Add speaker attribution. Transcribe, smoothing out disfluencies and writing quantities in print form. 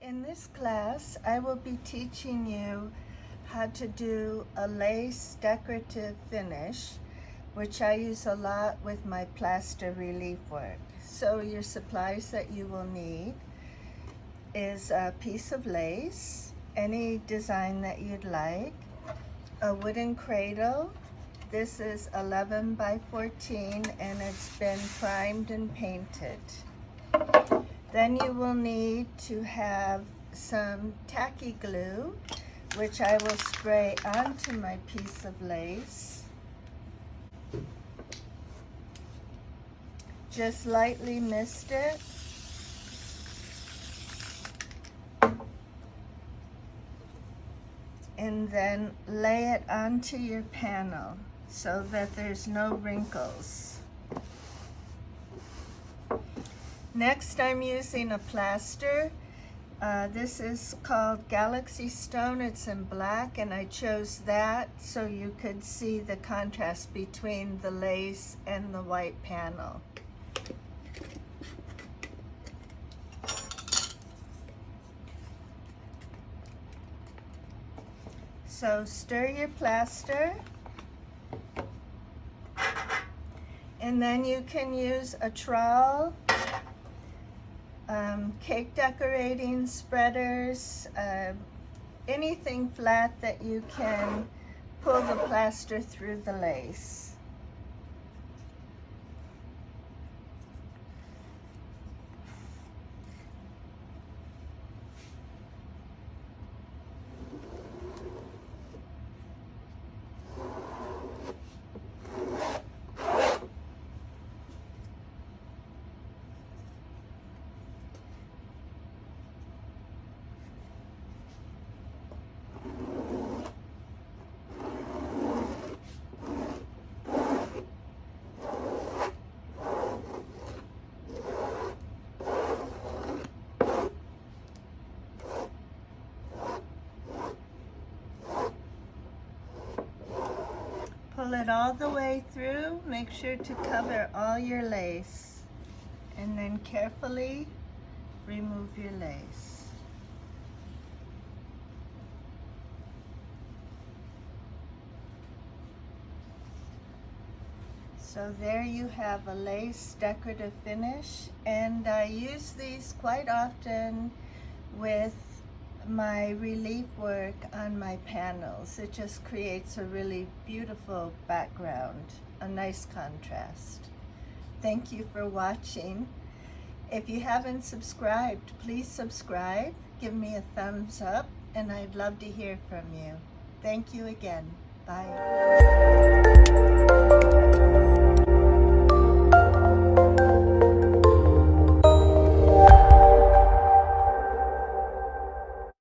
Speaker 1: In this class, I will be teaching you how to do a lace decorative finish, which I use a lot with my plaster relief work. So your supplies that you will need is a piece of lace, any design that you'd like, a wooden cradle. This is 11 by 14 and it's been primed and painted. Then you will need to have some tacky glue, which I will spray onto my piece of lace. Just lightly mist it. And then lay it onto your panel so that there's no wrinkles. Next, I'm using a plaster. This is called Galaxy Stone. It's in black, and I chose that so you could see the contrast between the lace and the white panel. So stir your plaster, and then you can use a trowel, cake decorating spreaders, anything flat that you can pull the plaster through the lace. Pull it all the way through. Make sure to cover all your lace, and then carefully remove your lace. So there you have a lace decorative finish, and I use these quite often with my relief work on my panels. It just creates a really beautiful background, a nice contrast. Thank you for watching. If you haven't subscribed, please subscribe, give me a thumbs up, and I'd love to hear from you. Thank you again. Bye.